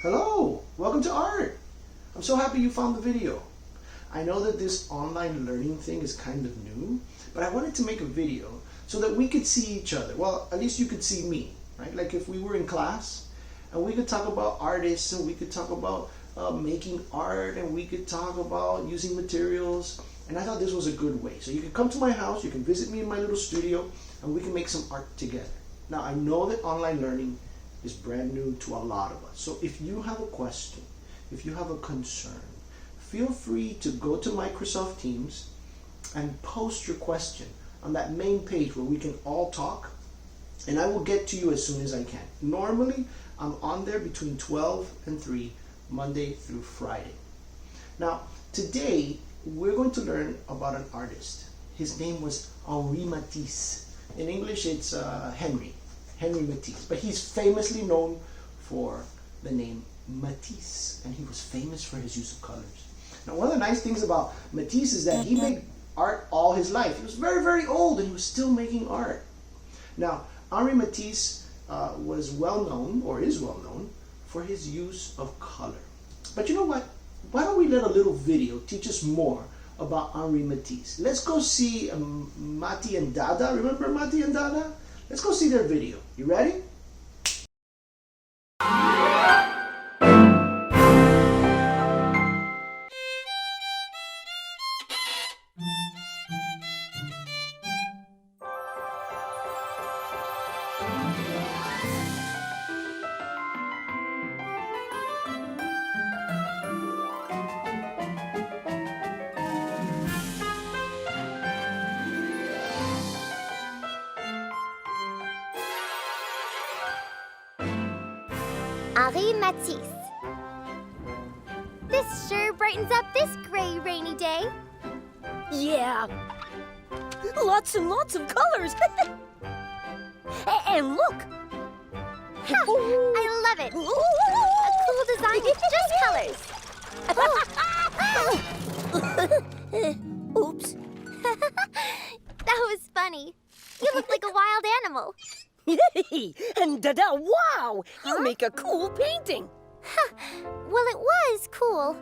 Hello, welcome to Art. I'm so happy you found the video. I know that this online learning thing is kind of new, but I wanted to make a video so that we could see each other. Well, at least you could see me, right? Like if we were in class and we could talk about artists and we could talk about making art and we could talk about using materials. And I thought this was a good way. So you can come to my house, you can visit me in my little studio, and we can make some art together. Now I know that online learning is brand new to a lot of us. So if you have a question, if you have a concern, feel free to go to Microsoft Teams and post your question on that main page where we can all talk, and I will get to you as soon as I can. Normally, I'm on there between 12 and 3, Monday through Friday. Now, today, we're going to learn about an artist. His name was Henri Matisse. In English, it's Henry Matisse. But he's famously known for the name Matisse, and he was famous for his use of colors. Now, one of the nice things about Matisse is that he made art all his life. He was very, very old, and he was still making art. Now, Henri Matisse was well known, or is well known, for his use of color. But you know what? Why don't we let a little video teach us more about Henri Matisse? Let's go see Mati and Dada. Remember Mati and Dada? Let's go see their video. You ready? Henri Matisse. This sure brightens up this gray, rainy day. Yeah. Lots and lots of colors. And look. Ha, I love it. A cool design with just colors. Oops. That was funny. You look like a wild animal. And Dada, wow! You make a cool painting. Well, it was cool.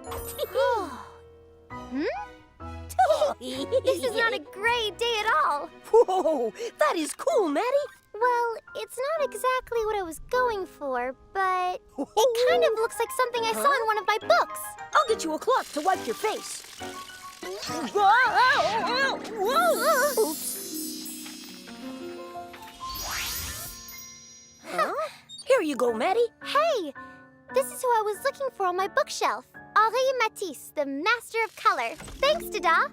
This is not a gray day at all. Whoa, that is cool, Maddie. Well, it's not exactly what I was going for, but it kind of looks like something I saw in one of my books. I'll get you a cloth to wipe your face. Oops. Huh? Here you go, Maddie. Hey, this is who I was looking for on my bookshelf. Henri Matisse, the master of color. Thanks, Dada.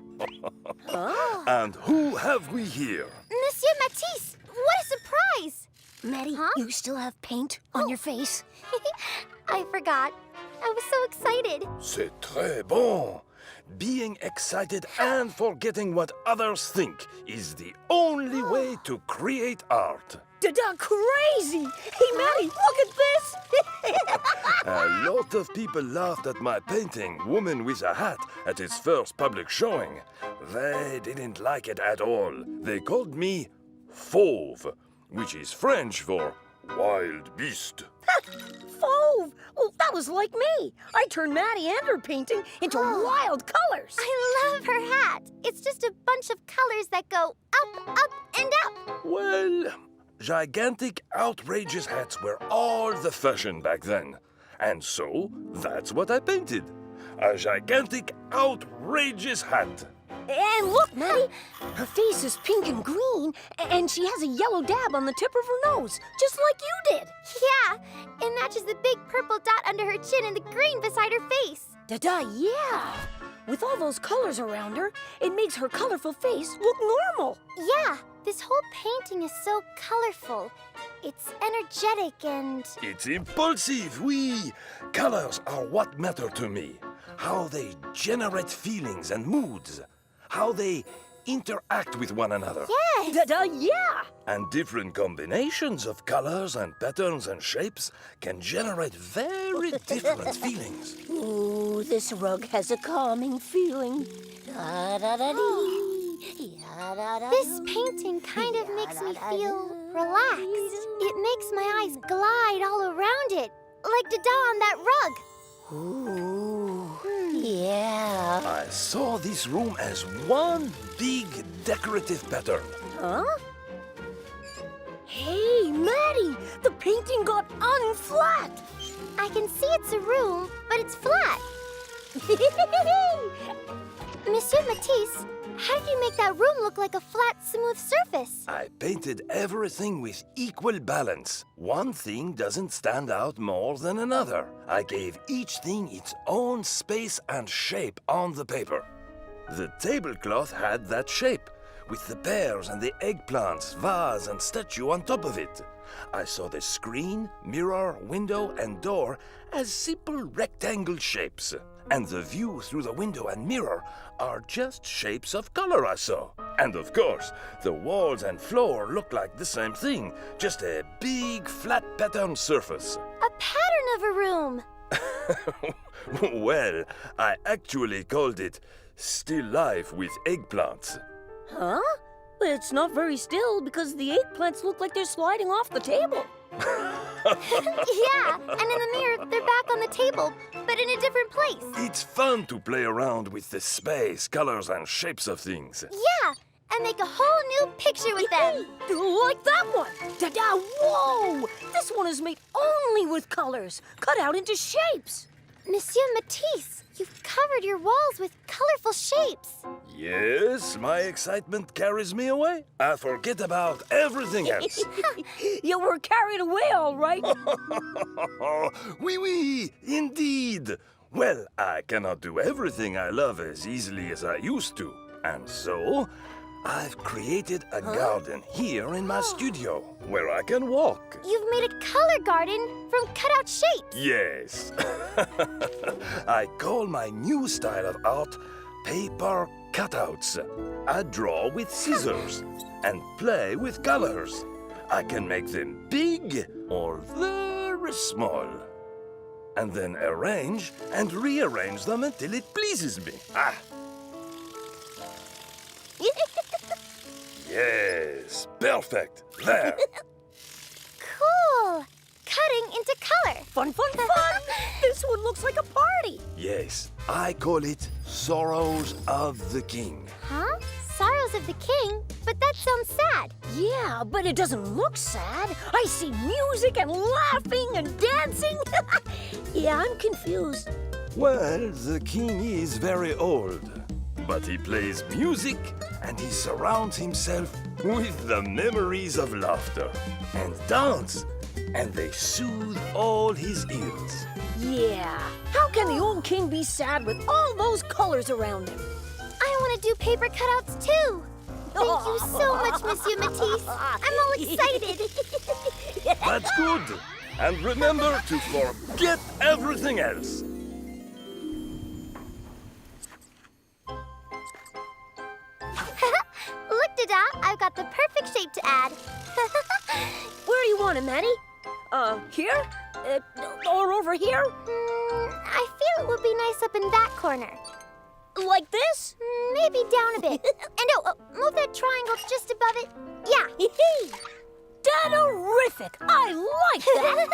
And who have we here? Monsieur Matisse, what a surprise! Maddie, you still have paint on your face? I forgot. I was so excited. C'est très bon. Being excited and forgetting what others think is the only way to create art. Dada, crazy! Hey, Maddie, look at this! A lot of people laughed at my painting, Woman with a Hat, at its first public showing. They didn't like it at all. They called me Fauve, which is French for wild beast. Fauve! Oh, that was like me. I turned Maddie and her painting into wild colors. I love her hat. It's just a bunch of colors that go up, up, and up. Well, gigantic, outrageous hats were all the fashion back then. And so, that's what I painted. A gigantic, outrageous hat. And look, Maddie, her face is pink and green, and she has a yellow dab on the tip of her nose, just like you did. Yeah, it matches the big purple dot under her chin and the green beside her face. Dada, yeah. With all those colors around her, it makes her colorful face look normal. Yeah, this whole painting is so colorful. It's energetic and... It's impulsive, oui. Colors are what matter to me. How they generate feelings and moods. How they interact with one another. Yes! Dada, yeah! And different combinations of colors and patterns and shapes can generate very different feelings. Ooh, this rug has a calming feeling. This painting kind of makes me feel relaxed. It makes my eyes glide all around it. like Dada on that rug. Ooh, yeah. I saw this room as one big decorative pattern. Huh? Hey, Maddie, the painting got unflat. I can see it's a room, but it's flat. Monsieur Matisse, how did you make that room look like a flat, smooth surface? I painted everything with equal balance. One thing doesn't stand out more than another. I gave each thing its own space and shape on the paper. The tablecloth had that shape, with the pears and the eggplants, vase and statue on top of it. I saw the screen, mirror, window and door as simple rectangle shapes. And the view through the window and mirror are just shapes of color I saw. And of course, the walls and floor look like the same thing, just a big flat pattern surface. A pattern of a room. Well, I actually called it Still Life with Eggplants. Huh? But it's not very still because the eggplants look like they're sliding off the table. Yeah, and in the mirror, they're back on the table, but in a different place. It's fun to play around with the space, colors, and shapes of things. Yeah, and make a whole new picture with them. Like that one. Dada, whoa! This one is made only with colors, cut out into shapes. Monsieur Matisse, you've covered your walls with colorful shapes. Yes, my excitement carries me away. I forget about everything else. You were carried away, all right. Oui, indeed. Well, I cannot do everything I love as easily as I used to. And so, I've created a garden here in my studio where I can walk. You've made a color garden from cutout shapes. Yes. I call my new style of art paper cutouts. I draw with scissors and play with colors. I can make them big or very small. And then arrange and rearrange them until it pleases me. Yes, perfect. There. Cool. Cutting into color. Fun. This one looks like a party. Yes, I call it Sorrows of the King. Huh? Sorrows of the King? But that sounds sad. Yeah, but it doesn't look sad. I see music and laughing and dancing. Yeah, I'm confused. Well, the king is very old, but he plays music and he surrounds himself with the memories of laughter and dance, and they soothe all his ears. Yeah, how can the old king be sad with all those colors around him? I want to do paper cutouts too. Thank you so much, Monsieur Matisse. I'm all excited. That's good. And remember to forget everything else. Look, Dada, I've got the perfect shape to add. Where do you want it, Maddie? Here? Or over here? I feel it would be nice up in that corner. Like this? Maybe down a bit. And move that triangle just above it. Yeah. Terrific! I like that!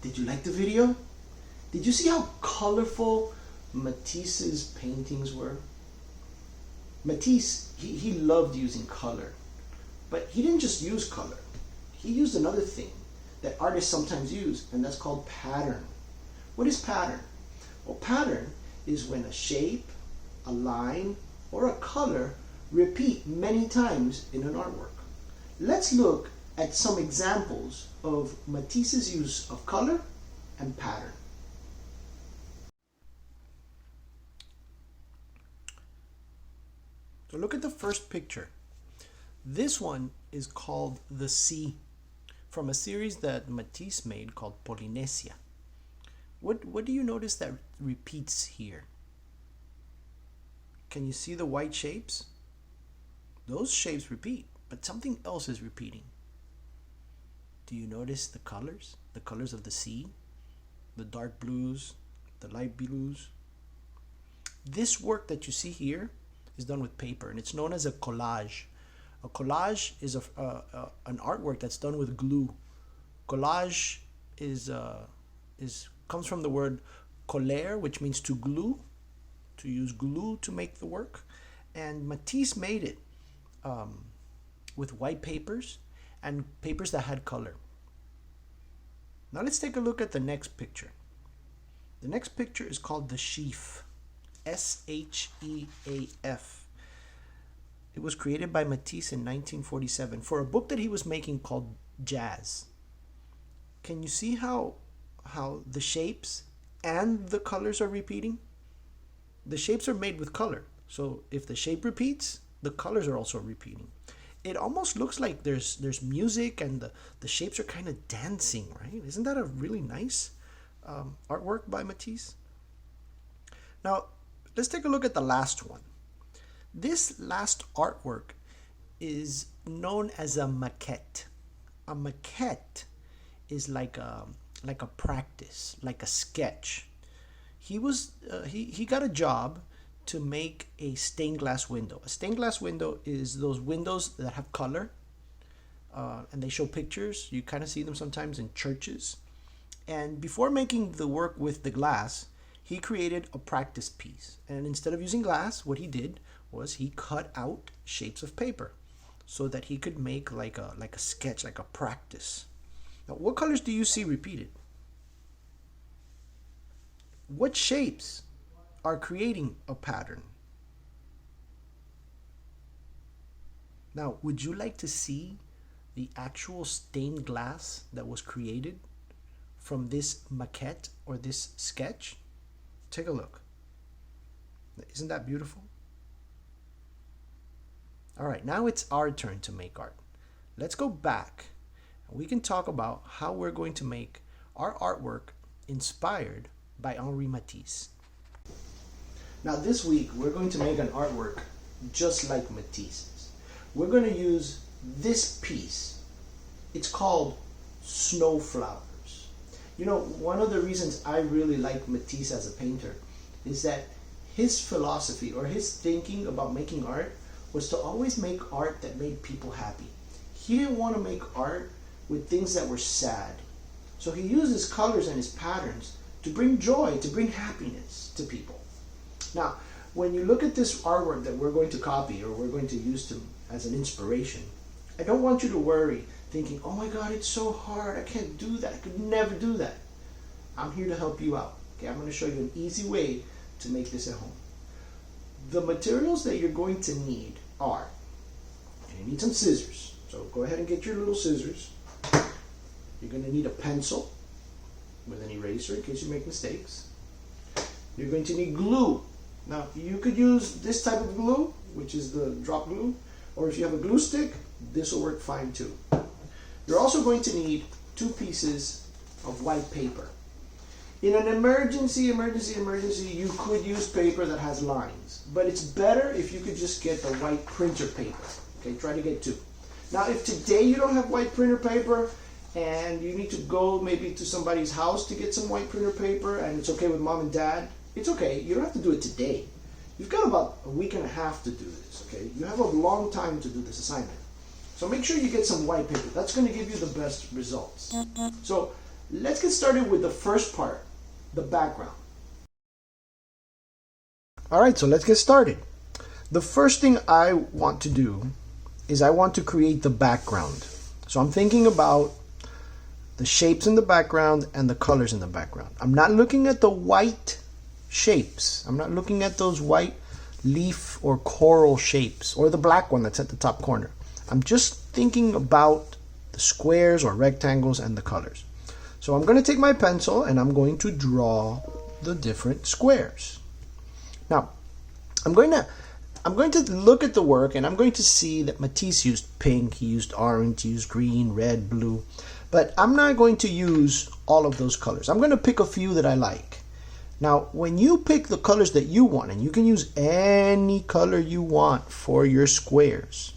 Did you like the video? Did you see how colorful Matisse's paintings were? Matisse, he loved using color. But he didn't just use color. He used another thing that artists sometimes use, and that's called pattern. What is pattern? Well, pattern is when a shape, a line, or a color repeat many times in an artwork. Let's look at some examples of Matisse's use of color and pattern. So look at the first picture. This one is called The Sea, from a series that Matisse made called Polynesia. What do you notice that repeats here? Can you see the white shapes? Those shapes repeat, but something else is repeating. Do you notice the colors of the sea? the dark blues, the light blues. This work that you see here is done with paper, and it's known as a collage. A collage is an artwork that's done with glue. Collage comes from the word coller, which means to glue, to use glue to make the work. And Matisse made it with white papers and papers that had color. Now let's take a look at the next picture. The next picture is called the sheaf. S-H-E-A-F. It was created by Matisse in 1947 for a book that he was making called Jazz. Can you see how the shapes and the colors are repeating? The shapes are made with color. So if the shape repeats, the colors are also repeating. It almost looks like there's music and the shapes are kind of dancing, right? Isn't that a really nice artwork by Matisse? Now, let's take a look at the last one. This last artwork is known as a maquette. A maquette is like a practice, like a sketch. He got a job to make a stained glass window. A stained glass window is those windows that have color, and they show pictures. You kind of see them sometimes in churches. And before making the work with the glass, he created a practice piece. And instead of using glass, what he did was he cut out shapes of paper so that he could make like a sketch, like a practice. Now, what colors do you see repeated? What shapes are creating a pattern? Now, would you like to see the actual stained glass that was created from this maquette or this sketch? Take a look. Isn't that beautiful? All right, now it's our turn to make art. Let's go back and we can talk about how we're going to make our artwork inspired by Henri Matisse. Now this week we're going to make an artwork just like Matisse's. We're going to use this piece. It's called Snow Flowers. You know, one of the reasons I really like Matisse as a painter is that his philosophy or his thinking about making art was to always make art that made people happy. He didn't want to make art with things that were sad. So he used his colors and his patterns to bring joy, to bring happiness to people. Now, when you look at this artwork that we're going to copy or we're going to use as an inspiration, I don't want you to worry thinking, oh my God, it's so hard, I can't do that, I could never do that. I'm here to help you out. Okay, I'm going to show you an easy way to make this at home. The materials that you're going to need are, you need some scissors. So go ahead and get your little scissors. You're going to need a pencil with an eraser in case you make mistakes. You're going to need glue. Now you could use this type of glue, which is the drop glue, or if you have a glue stick, this will work fine too. You're also going to need 2 pieces of white paper. In an emergency, you could use paper that has lines, but it's better if you could just get the white printer paper. Okay, try to get 2. Now, if today you don't have white printer paper and you need to go maybe to somebody's house to get some white printer paper and it's okay with mom and dad, it's okay. You don't have to do it today. You've got about a week and a half to do this, okay? You have a long time to do this assignment. So make sure you get some white paper. That's going to give you the best results. So let's get started with the first part, the background. All right, so let's get started. The first thing I want to do is I want to create the background. So I'm thinking about the shapes in the background and the colors in the background. I'm not looking at the white shapes. I'm not looking at those white leaf or coral shapes or the black one that's at the top corner. I'm just thinking about the squares or rectangles and the colors. So I'm going to take my pencil and I'm going to draw the different squares. Now, I'm going to look at the work and I'm going to see that Matisse used pink, he used orange, he used green, red, blue. But I'm not going to use all of those colors. I'm going to pick a few that I like. Now, when you pick the colors that you want, and you can use any color you want for your squares,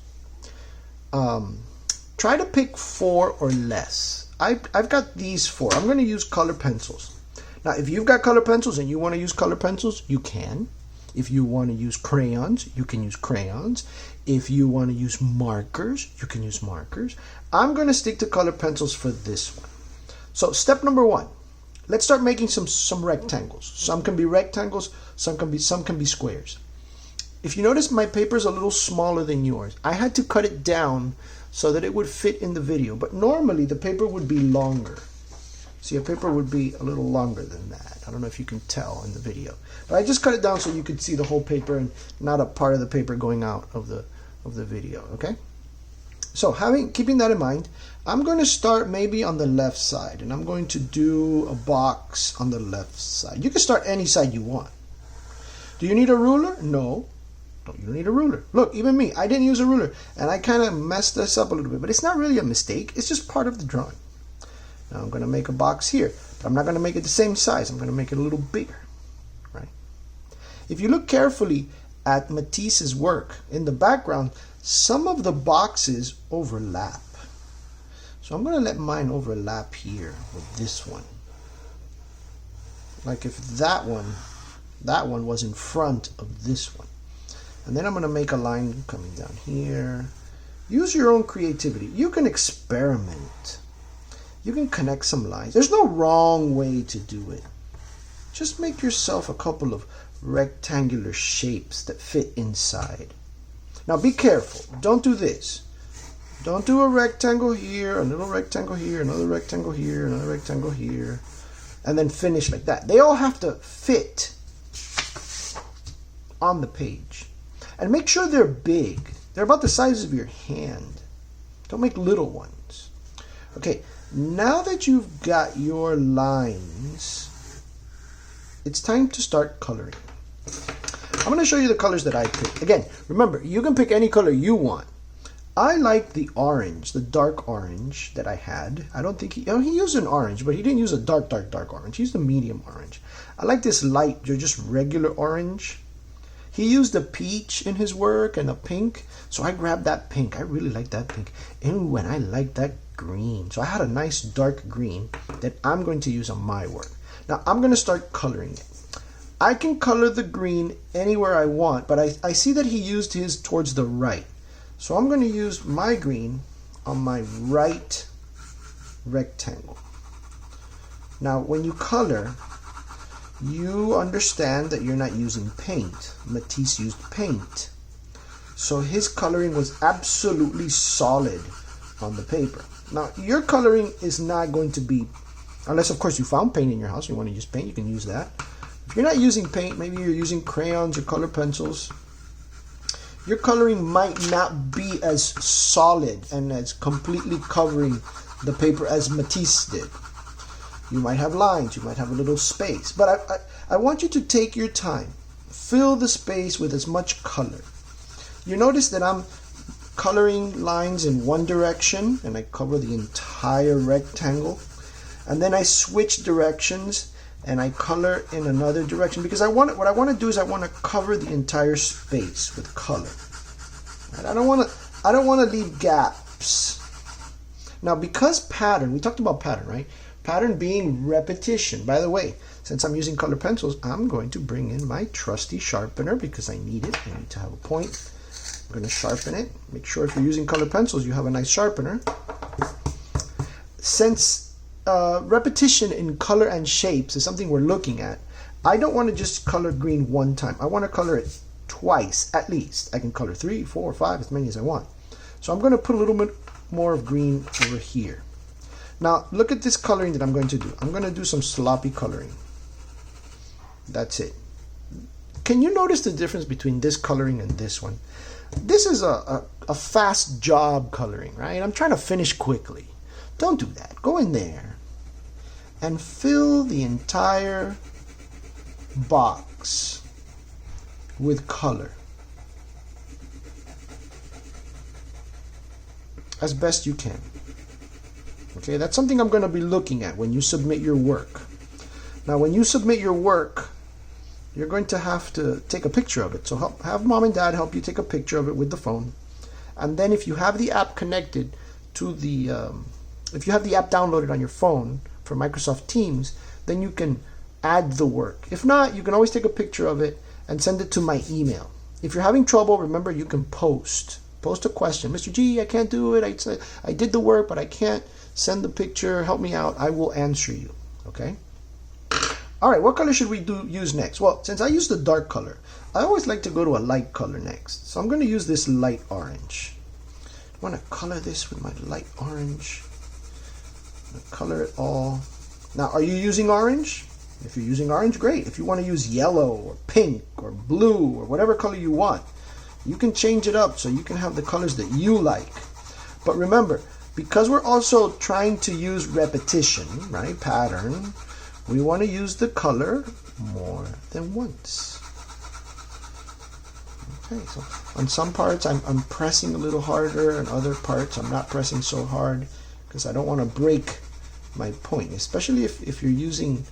try to pick 4 or less. I've got these 4. I'm going to use color pencils. Now, if you've got color pencils and you want to use color pencils, you can. If you want to use crayons, you can use crayons. If you want to use markers, you can use markers. I'm going to stick to color pencils for this one. So step number 1, let's start making some rectangles. Some can be rectangles, some can be squares. If you notice, my paper is a little smaller than yours. I had to cut it down so that it would fit in the video, but normally the paper would be longer. See, a paper would be a little longer than that. I don't know if you can tell in the video, but I just cut it down so you could see the whole paper and not a part of the paper going out of the video, okay? So keeping that in mind, I'm going to start maybe on the left side, and I'm going to do a box on the left side. You can start any side you want. Do you need a ruler? No. You don't need a ruler. Look, even me, I didn't use a ruler, and I kind of messed this up a little bit, but it's not really a mistake. It's just part of the drawing. Now I'm going to make a box here, but I'm not going to make it the same size. I'm going to make it a little bigger, right? If you look carefully at Matisse's work, in the background, some of the boxes overlap. So I'm going to let mine overlap here with this one. Like if that one was in front of this one. And then I'm going to make a line coming down here. Use your own creativity. You can experiment. You can connect some lines. There's no wrong way to do it. Just make yourself a couple of rectangular shapes that fit inside. Now be careful. Don't do this. Don't do a rectangle here, a little rectangle here, another rectangle here, another rectangle here, and then finish like that. They all have to fit on the page. And make sure they're big. They're about the size of your hand. Don't make little ones. Okay, now that you've got your lines, it's time to start coloring. I'm going to show you the colors that I picked. Again, remember, you can pick any color you want. I like the orange, the dark orange that I had. I don't think he used an orange, but he didn't use a dark orange. He used a medium orange. I like this light, just regular orange. He used a peach in his work and a pink, so I grabbed that pink. I really like that pink. And I like that green. So I had a nice dark green that I'm going to use on my work. Now I'm going to start coloring it. I can color the green anywhere I want, but I see that he used his towards the right. So I'm going to use my green on my right rectangle. Now when you color, you understand that you're not using paint. Matisse used paint. So his coloring was absolutely solid on the paper. Now your coloring is not going to be, unless of course you found paint in your house, you want to use paint, you can use that. If you're not using paint, maybe you're using crayons or color pencils, your coloring might not be as solid and as completely covering the paper as Matisse did. You might have lines, you might have a little space, but I want you to take your time. Fill the space with as much color. You notice that I'm coloring lines in one direction and I cover the entire rectangle, and then I switch directions and I color in another direction because what I want to do is I want to cover the entire space with color. Right? I don't want to leave gaps. Now because pattern, we talked about pattern, right? Pattern being repetition. By the way, since I'm using color pencils, I'm going to bring in my trusty sharpener because I need it. I need to have a point. I'm going to sharpen it. Make sure if you're using color pencils, you have a nice sharpener. Since repetition in color and shapes is something we're looking at, I don't want to just color green one time. I want to color it twice at least. I can color 3, 4, 5, as many as I want. So I'm going to put a little bit more of green over here. Now look at this coloring that I'm going to do. I'm going to do some sloppy coloring. That's it. Can you notice the difference between this coloring and this one? This is a fast job coloring, right? I'm trying to finish quickly. Don't do that. Go in there and fill the entire box with color as best you can. Okay, that's something I'm going to be looking at when you submit your work. Now when you submit your work, you're going to have to take a picture of it. So have mom and dad help you take a picture of it with the phone. And then if you have the app connected to the if you have the app downloaded on your phone for Microsoft Teams, then you can add the work. If not, you can always take a picture of it and send it to my email. If you're having trouble, remember you can post a question. Mr. G, I can't do it. I did the work, but I can't send the picture. Help me out. I will answer you. Okay? All right, what color should we use next? Well, since I used the dark color, I always like to go to a light color next. So I'm going to use this light orange. I want to color this with my light orange. I'm going to color it all. Now, are you using orange? If you're using orange, great. If you want to use yellow or pink or blue or whatever color you want, you can change it up so you can have the colors that you like. But remember, because we're also trying to use repetition, right, pattern, we want to use the color more than once. Okay, so on some parts I'm pressing a little harder, and other parts I'm not pressing so hard because I don't want to break my point, especially if you're using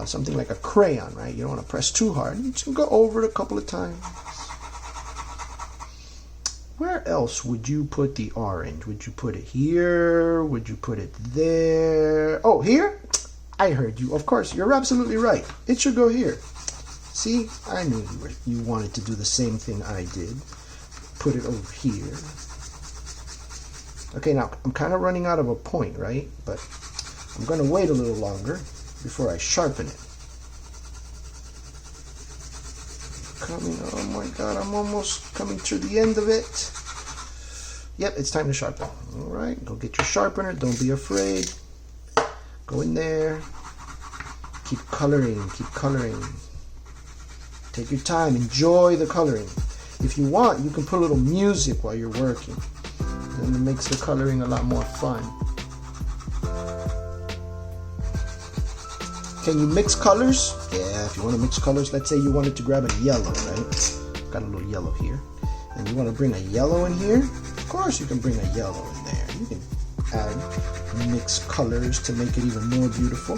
something like a crayon, right? You don't want to press too hard. You just go over it a couple of times. Where else would you put the orange? Would you put it here? Would you put it there? Oh, here? I heard you. Of course, you're absolutely right. It should go here. See, I knew you wanted to do the same thing I did. Put it over here. Okay, now I'm kind of running out of a point, right? But I'm going to wait a little longer before I sharpen it. Oh my God, I'm almost coming to the end of it. Yep, it's time to sharpen. All right, go get your sharpener. Don't be afraid. Go in there. Keep coloring, keep coloring. Take your time, enjoy the coloring. If you want, you can put a little music while you're working. And it makes the coloring a lot more fun. Can you mix colors? Yeah, if you want to mix colors, let's say you wanted to grab a yellow, right? Got a little yellow here. And you want to bring a yellow in here? Of course you can bring a yellow in there. You can add mix colors to make it even more beautiful.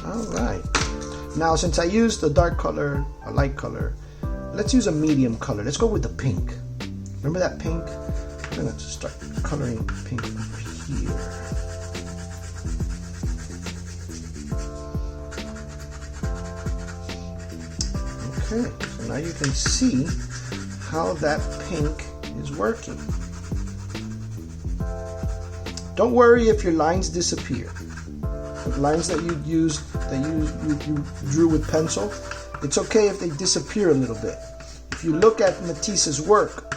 Alright. Now since I used the dark color, a light color, let's use a medium color. Let's go with the pink. Remember that pink? I'm going to start coloring pink over here. Okay, so now you can see how that pink is working. Don't worry if your lines disappear. The lines that you used, that you drew with pencil, it's okay if they disappear a little bit. If you look at Matisse's work,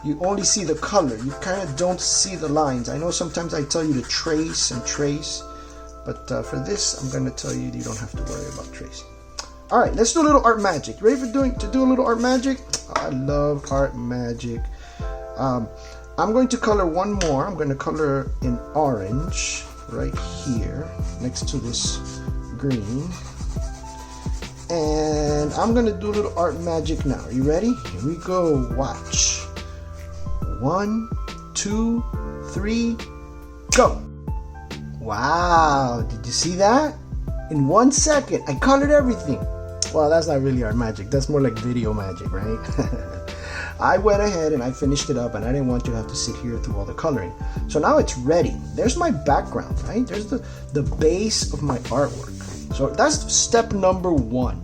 you only see the color. You kind of don't see the lines. I know sometimes I tell you to trace and trace, but for this, I'm going to tell you don't have to worry about tracing. All right, let's do a little art magic. You ready to do a little art magic? Oh, I love art magic. I'm going to color one more. I'm going to color in orange right here next to this green. And I'm going to do a little art magic now. Are you ready? Here we go. Watch. 1, 2, 3, go. Wow, did you see that? In 1 second, I colored everything. Well, that's not really art magic. That's more like video magic, right? I went ahead and I finished it up, and I didn't want you to have to sit here through all the coloring. So now it's ready. There's my background, right? There's the base of my artwork. So that's step number 1.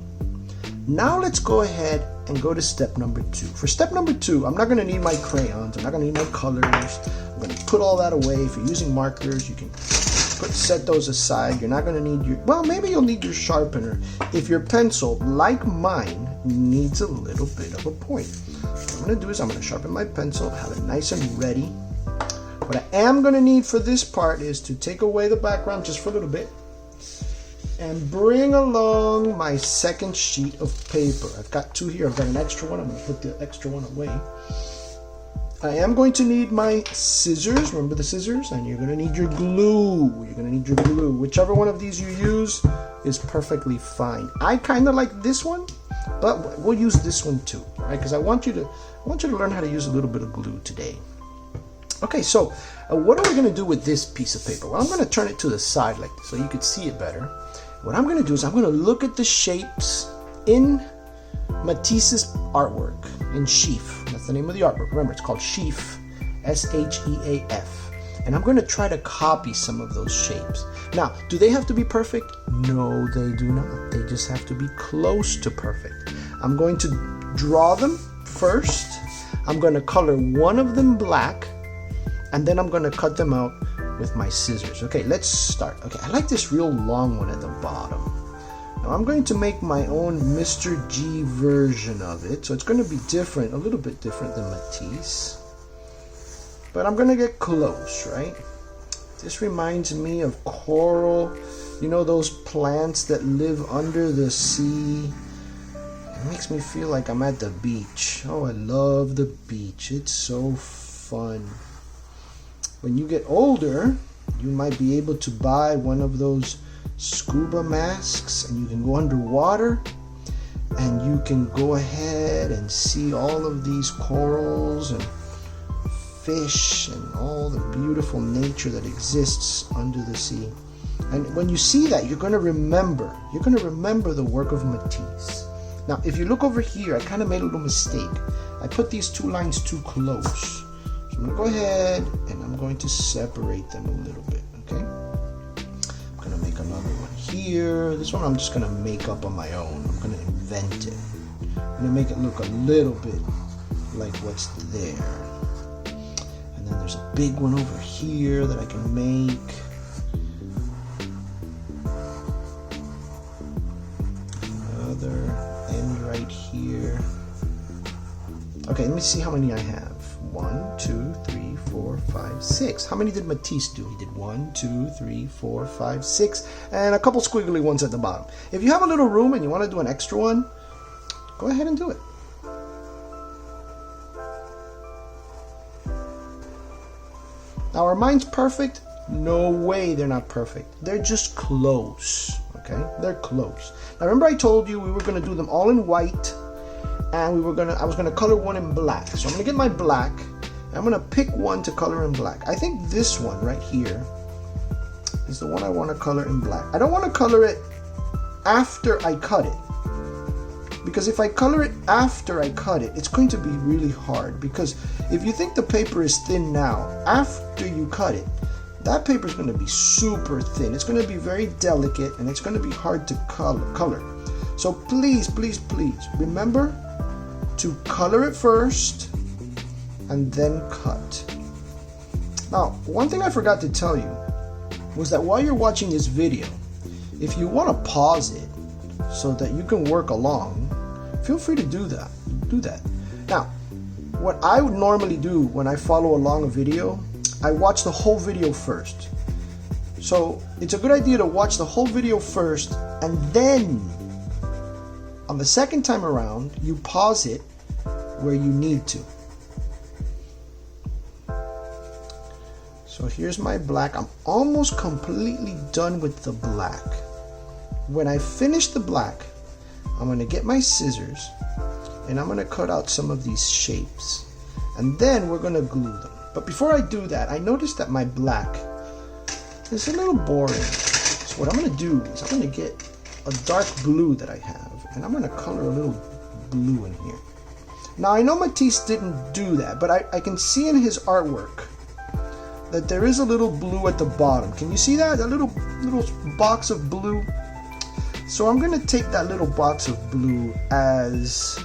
Now let's go ahead and go to step number 2. For step number 2, I'm not going to need my crayons. I'm not going to need my colors. I'm going to put all that away. If you're using markers, you can set those aside. You're not going to need your, well, maybe you'll need your sharpener if your pencil, like mine, needs a little bit of a point. What I'm going to do is I'm going to sharpen my pencil, have it nice and ready. What I am going to need for this part is to take away the background just for a little bit and bring along my second sheet of paper. I've got 2 here. I've got an extra one. I'm going to put the extra one away. I am going to need my scissors. Remember the scissors? And you're going to need your glue. You're going to need your glue. Whichever one of these you use is perfectly fine. I kind of like this one, but we'll use this one too, right? Because I want you to learn how to use a little bit of glue today. Okay, so what are we going to do with this piece of paper? Well, I'm going to turn it to the side like this so you could see it better. What I'm going to do is I'm going to look at the shapes in Matisse's artwork, in sheaf. That's the name of the artwork. Remember, it's called sheaf, S-H-E-A-F. And I'm going to try to copy some of those shapes. Now, do they have to be perfect? No, they do not. They just have to be close to perfect. I'm going to draw them first. I'm going to color one of them black, and then I'm going to cut them out with my scissors. Okay, let's start. Okay, I like this real long one at the bottom. Now I'm going to make my own Mr. G version of it. So it's going to be different, a little bit different than Matisse. But I'm going to get close, right? This reminds me of coral. You know those plants that live under the sea? It makes me feel like I'm at the beach. Oh, I love the beach. It's so fun. When you get older, you might be able to buy one of those scuba masks and you can go underwater and you can go ahead and see all of these corals and fish and all the beautiful nature that exists under the sea. And when you see that, you're going to remember the work of Matisse. Now, if you look over here, I kind of made a little mistake. I put these two lines too close. So I'm going to go ahead and I'm going to separate them a little bit, okay? I'm going to make another one here. This one I'm just going to make up on my own. I'm going to invent it. I'm going to make it look a little bit like what's there. And then there's a big one over here that I can make. Right here. Okay, let me see how many I have. 1, 2, 3, 4, 5, 6. How many did Matisse do? He did 1, 2, 3, 4, 5, 6, and a couple squiggly ones at the bottom. If you have a little room and you want to do an extra one, go ahead and do it. Now, are mine perfect? No way they're not perfect. They're just close. Okay, they're close. Now remember I told you we were going to do them all in white, and I was going to color one in black. So I'm going to get my black, and I'm going to pick one to color in black. I think this one right here is the one I want to color in black. I don't want to color it after I cut it, because if I color it after I cut it, it's going to be really hard, because if you think the paper is thin now, after you cut it, that paper is going to be super thin. It's going to be very delicate and it's going to be hard to color. So please, please, please remember to color it first and then cut. Now, one thing I forgot to tell you was that while you're watching this video, if you want to pause it so that you can work along, feel free to do that. Now, what I would normally do when I follow along a video, I watch the whole video first. So it's a good idea to watch the whole video first, and then on the second time around, you pause it where you need to. So here's my black. I'm almost completely done with the black. When I finish the black, I'm going to get my scissors and I'm going to cut out some of these shapes. And then we're going to glue them. But before I do that, I noticed that my black is a little boring. So what I'm going to do is I'm going to get a dark blue that I have, and I'm going to color a little blue in here. Now I know Matisse didn't do that, but I can see in his artwork that there is a little blue at the bottom. Can you see that? That little box of blue? So I'm going to take that little box of blue as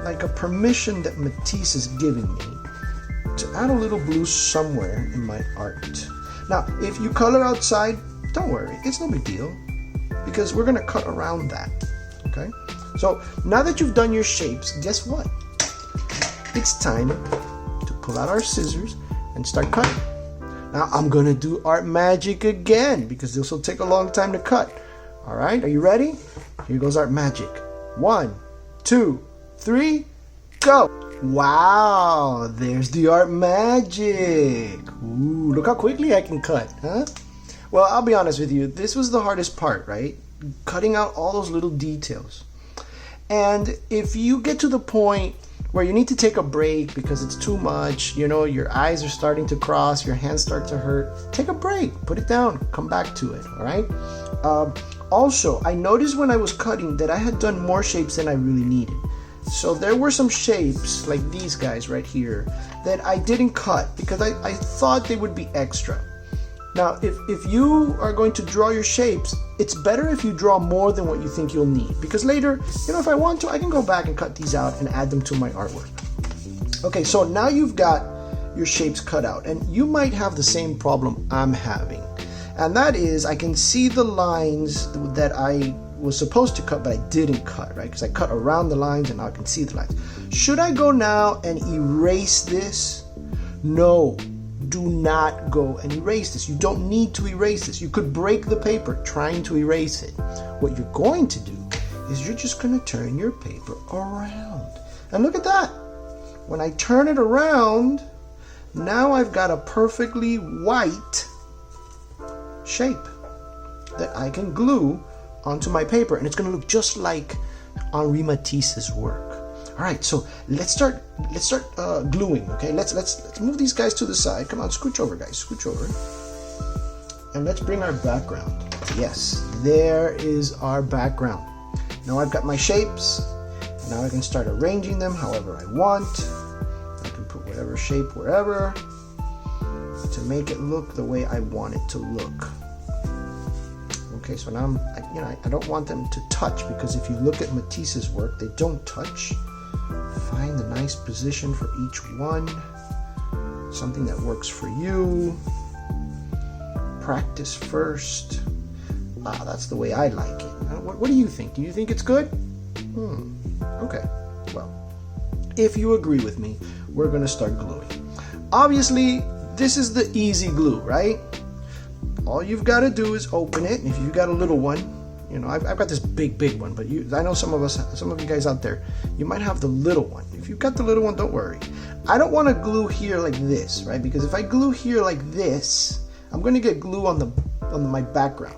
like a permission that Matisse is giving me to add a little blue somewhere in my art. Now, if you color outside, don't worry, it's no big deal, because we're gonna cut around that, okay? So now that you've done your shapes, guess what? It's time to pull out our scissors and start cutting. Now I'm gonna do art magic again, because this will take a long time to cut. All right, are you ready? Here goes art magic. 1, 2, 3, go! Wow, there's the art magic. Ooh, look how quickly I can cut, huh? Well, I'll be honest with you, this was the hardest part, right? Cutting out all those little details. And if you get to the point where you need to take a break because it's too much, you know, your eyes are starting to cross, your hands start to hurt, take a break, put it down, come back to it, all right? Also, I noticed when I was cutting that I had done more shapes than I really needed. So there were some shapes, like these guys right here, that I didn't cut because I thought they would be extra. Now, if you are going to draw your shapes, it's better if you draw more than what you think you'll need. Because later, if I want to, I can go back and cut these out and add them to my artwork. Okay, so now you've got your shapes cut out, and you might have the same problem I'm having. And that is, I can see the lines that I was supposed to cut, but I didn't cut, right? Because I cut around the lines and now I can see the lines. Should I go now and erase this? No, do not go and erase this. You don't need to erase this. You could break the paper trying to erase it. What you're going to do is you're just going to turn your paper around. And look at that. When I turn it around, now I've got a perfectly white shape that I can glue onto my paper, and it's going to look just like Henri Matisse's work. All right, so let's start gluing. Okay, let's move these guys to the side. Come on, scooch over, guys, scooch over, and let's bring our background. Yes, there is our background. Now I've got my shapes. Now I can start arranging them however I want. I can put whatever shape wherever to make it look the way I want it to look. Okay, so now I don't want them to touch, because if you look at Matisse's work, they don't touch. Find the nice position for each one. Something that works for you. Practice first. That's the way I like it. What do you think? Do you think it's good? Okay, well, if you agree with me, we're going to start gluing. Obviously, this is the easy glue, right? All you've got to do is open it. If you've got a little one, I've got this big one, but I know some of you guys out there, you might have the little one. If you've got the little one, don't worry. I don't want to glue here like this, right? Because if I glue here like this, I'm going to get glue on my background.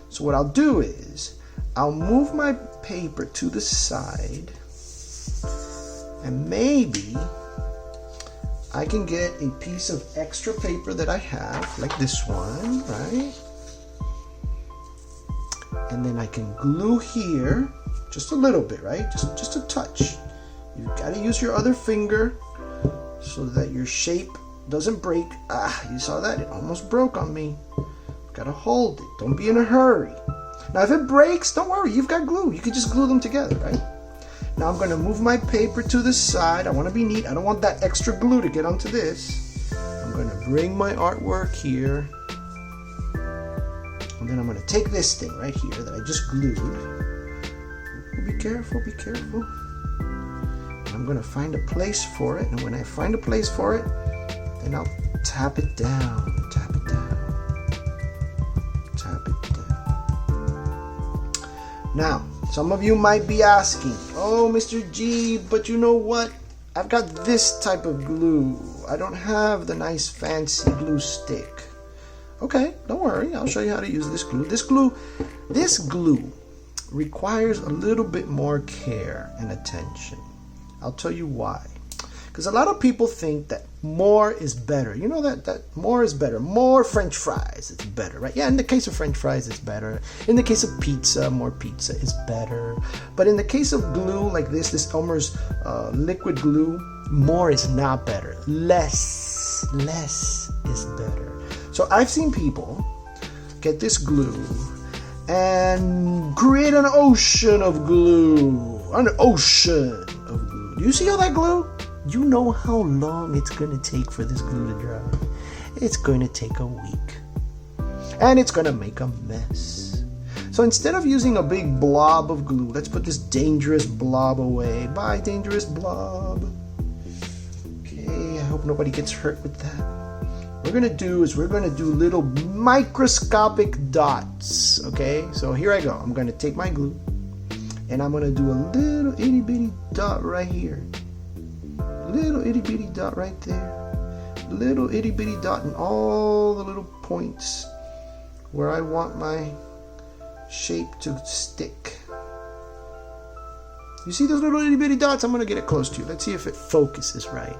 So what I'll do is I'll move my paper to the side, and maybe I can get a piece of extra paper that I have, like this one, right? And then I can glue here, just a little bit, right? Just a touch. You've got to use your other finger so that your shape doesn't break. You saw that? It almost broke on me. You've got to hold it. Don't be in a hurry. Now, if it breaks, don't worry. You've got glue. You can just glue them together, right? Now I'm going to move my paper to the side. I want to be neat. I don't want that extra glue to get onto this. I'm going to bring my artwork here. And then I'm going to take this thing right here that I just glued. Be careful, be careful. I'm going to find a place for it. And when I find a place for it, then I'll tap it down, tap it down, tap it down. Now, some of you might be asking, oh, Mr. G, but you know what? I've got this type of glue. I don't have the nice fancy glue stick. Okay, don't worry. I'll show you how to use this glue. This glue requires a little bit more care and attention. I'll tell you why. Because a lot of people think that more is better. You know that more is better. More French fries, it's better, right? Yeah, in the case of French fries, it's better. In the case of pizza, more pizza is better. But in the case of glue like this Elmer's liquid glue, more is not better. Less is better. So I've seen people get this glue and create an ocean of glue. An ocean of glue. Do you see all that glue? You know how long it's going to take for this glue to dry. It's going to take a week. And it's going to make a mess. So instead of using a big blob of glue, let's put this dangerous blob away. Bye, dangerous blob. Okay, I hope nobody gets hurt with that. What we're going to do is we're going to do little microscopic dots. Okay, so here I go. I'm going to take my glue and I'm going to do a little itty bitty dot right here. Little itty bitty dot right there. Little itty bitty dot in all the little points where I want my shape to stick. You see those little itty bitty dots? I'm going to get it close to you. Let's see if it focuses right.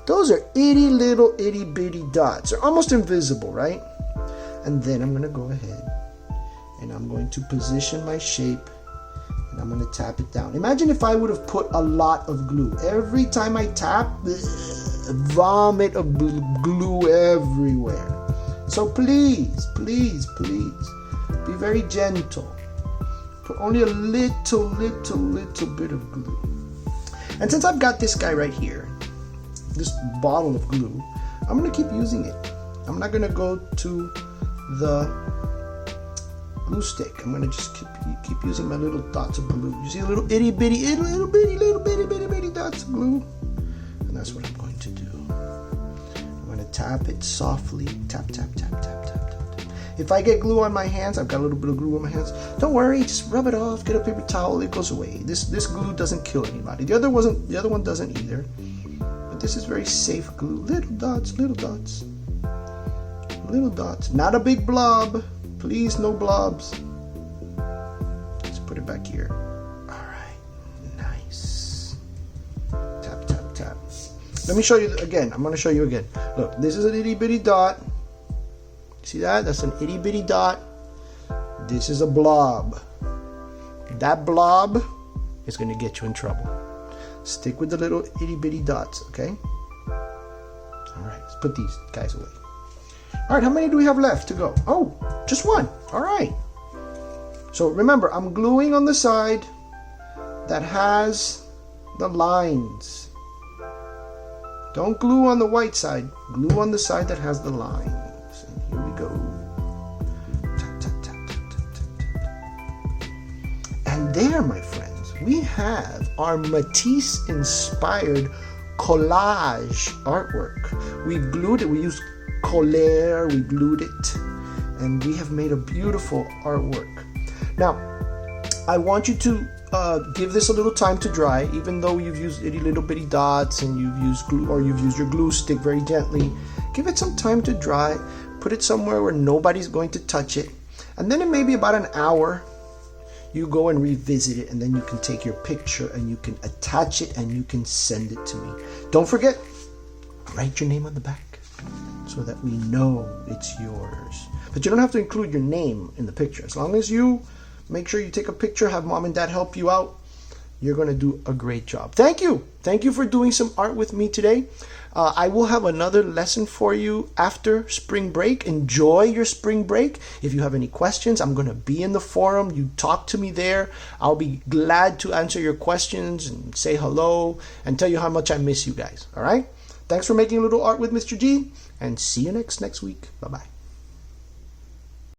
Those are little itty bitty dots. They're almost invisible, right? And then I'm going to go ahead and I'm going to position my shape And I'm going to tap it down. Imagine if I would have put a lot of glue. Every time I tap, vomit of glue everywhere. So please, please, please, be very gentle. Put only a little bit of glue. And since I've got this guy right here, this bottle of glue, I'm going to keep using it. I'm not going to go to the glue stick. I'm going to just keep using my little dots of glue. You see a little itty bitty dots of glue? And that's what I'm going to do. I'm going to tap it softly. Tap, tap, tap, tap, tap, tap, tap. If I get glue on my hands, I've got a little bit of glue on my hands, don't worry, just rub it off, get a paper towel, it goes away. This glue doesn't kill anybody. The other one doesn't either. But this is very safe glue. Little dots, little dots. Little dots. Not a big blob. Please, no blobs. Let's put it back here. Alright. Nice. Tap, tap, tap. Let me show you again. I'm going to show you again. Look, this is an itty bitty dot. See that? That's an itty bitty dot. This is a blob. That blob is going to get you in trouble. Stick with the little itty bitty dots, okay? Alright, let's put these guys away. Alright, how many do we have left to go? Oh, just one. Alright. So remember, I'm gluing on the side that has the lines. Don't glue on the white side. Glue on the side that has the lines. And here we go. Tap, tap, tap, tap, tap, tap, tap. And there, my friends, we have our Matisse-inspired collage artwork. We glued it. We used Colère, we glued it, and we have made a beautiful artwork. Now, I want you to give this a little time to dry, even though you've used itty little bitty dots and you've used glue, or you've used your glue stick very gently. Give it some time to dry. Put it somewhere where nobody's going to touch it, and then in maybe about an hour, you go and revisit it, and then you can take your picture and you can attach it and you can send it to me. Don't forget, write your name on the back, so that we know it's yours. But you don't have to include your name in the picture. As long as you make sure you take a picture, have mom and dad help you out, you're going to do a great job. Thank you. Thank you for doing some art with me today. I will have another lesson for you after spring break. Enjoy your spring break. If you have any questions, I'm going to be in the forum. You talk to me there. I'll be glad to answer your questions and say hello and tell you how much I miss you guys. All right? Thanks for making a little art with Mr. G, and see you next week. Bye-bye.